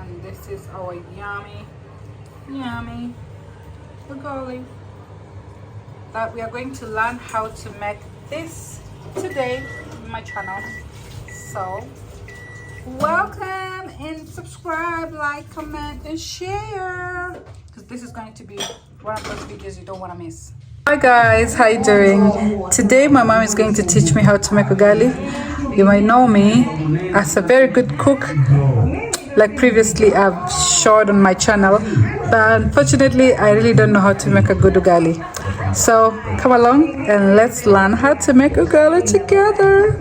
And this is our yummy ugali that we are going to learn how to make this today in my channel. So welcome and subscribe, like, comment and share, because this is going to be one of those videos you don't want to miss. Hi guys, how you doing? Today my mom is going to teach me how to make ugali. You might know me as a very good cook, like previously I've showed on my channel, but unfortunately I really don't know how to make a good ugali. So come along and let's learn how to make ugali together.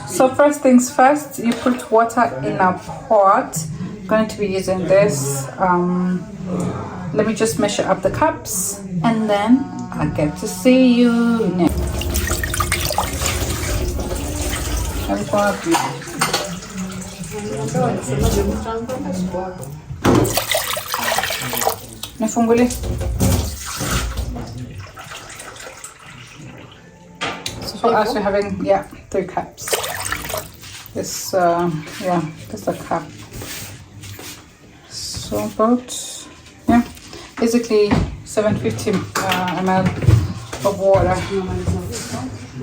So first things first, you put water in a pot. I'm going to be using this. Let me just measure up the cups and then I'll get to see you next. Nifunguli. So for us we're having 3 cups. This that's a cup. So about basically 750 ml of water.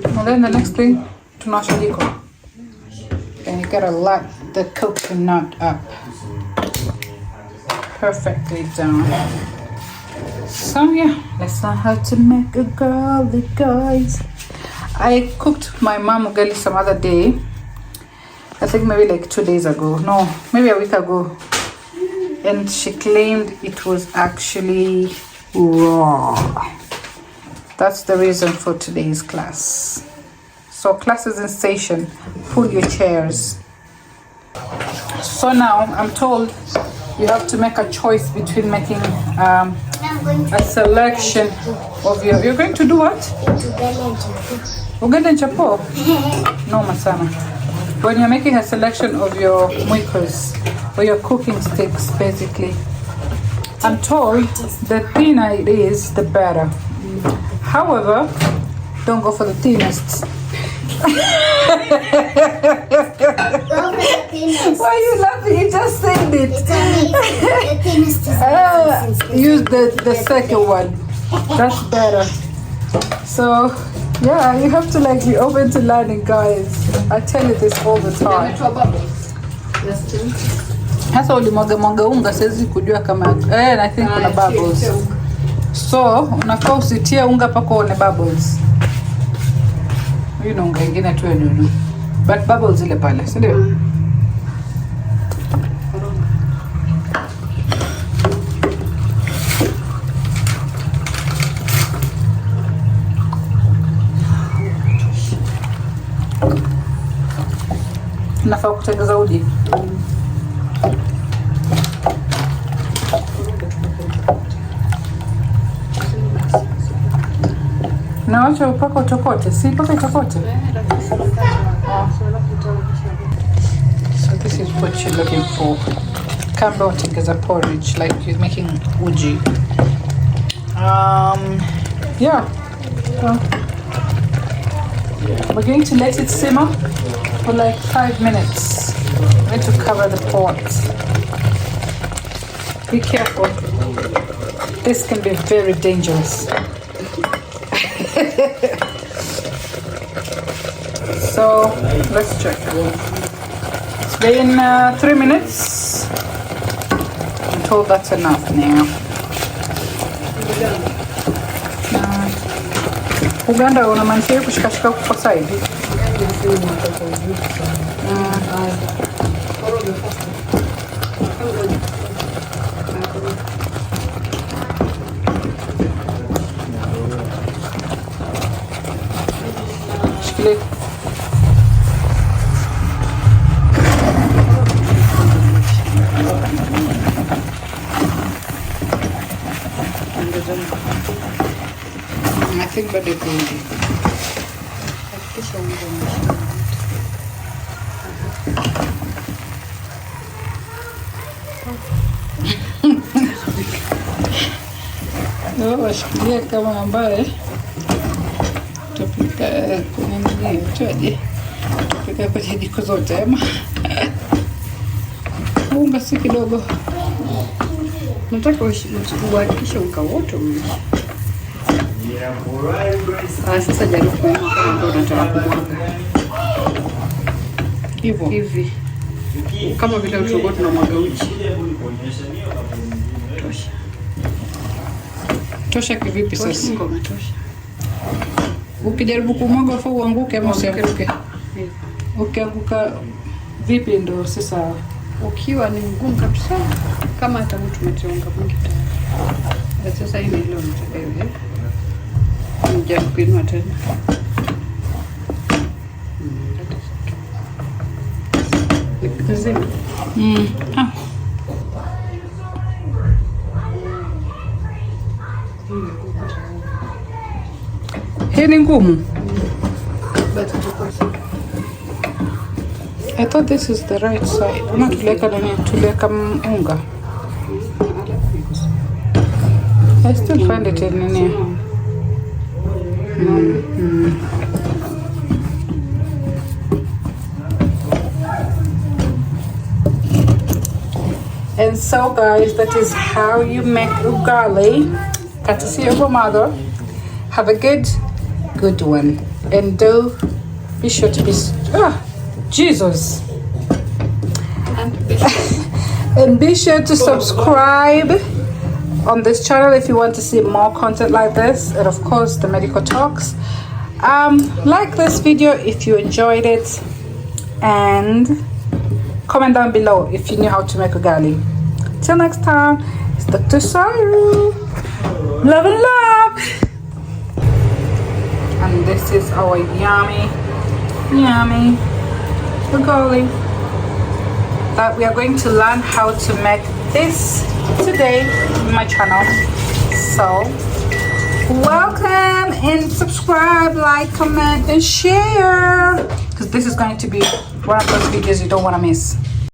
And then the next thing, tunasha jiko. And you gotta let the coconut up perfectly down. So let's learn how to make ugali, guys. I cooked my mom ugali some other day. I think maybe like 2 days ago. No, maybe a week ago. And she claimed it was actually raw. That's the reason for today's class. So class is in session. Pull your chairs. So now I'm told you have to make a choice between making a selection of your... You're going to do what? Ugali and chapo? No, masana. When you're making a selection of your muikos, or your cooking sticks, basically, I'm told the thinner it is, the better. However, don't go for the thinnest. Why are you laughing? You just said it. Use the second one. That's better. So you have to be open to learning, guys. I tell you this all the time. Hasa ulimwaga unga siwezi kujua kama I think kuna bubbles. So unafaa usitie unga pako one bubbles. Unga ingine tu ndio. But bubbles ile pale, si ndio? Unafaa kutengeza uji. Na wacha upaka utokote, si paka utokote. So this is what you're looking for. Kamba watengeza porridge, like you're making uji. We're going to let it simmer for like 5 minutes. We're going to cover the pot. Be careful. This can be very dangerous. So let's check. It's been 3 minutes. I'm told that's enough now. Uganda unamaanisha kushikashika kwa side. Shikilia. I think bado iko. Washikilia kama ambaye tupika kwenye nini tuje tupika kwenye jiko zote ama unga unga si kidogo. Nataka uhakikishe unga wote umeisha. Sasa jaribu kuona kama ndio unataka kumwaga. Hivyo. Hivi. Kama vile tulikuwa tunamwaga uji. Tosha. Tosha kivipi sasa? Tosha. Ukijaribu kumwaga afu uanguke ama usianguke. Ukianguka vipi ndo sasa ukiwa ni mgumu kabisa kama hata mtu umetionga mwingi tena. Sasa hii ndio unataka hivi. Unajaribu kuinua tena. Nikazima. Hii ni ngumu. I thought this is the right side. Una tuleka nani? Tuleka unga. I still find it in nini. And so guys, that is how you make ugali. Courtesy of your mother. Have a good one. And do be sure to be Jesus. And be sure to subscribe on this channel if you want to see more content like this, and of course the medical talks. Like this video if you enjoyed it, and comment down below if you knew how to make ugali. Till next time, it's Dr. Saru. Love and love. And this is our yummy ugali that we are going to learn how to make this today in my channel. So welcome, and subscribe, like, comment and share, because this is going to be one of those videos you don't want to miss.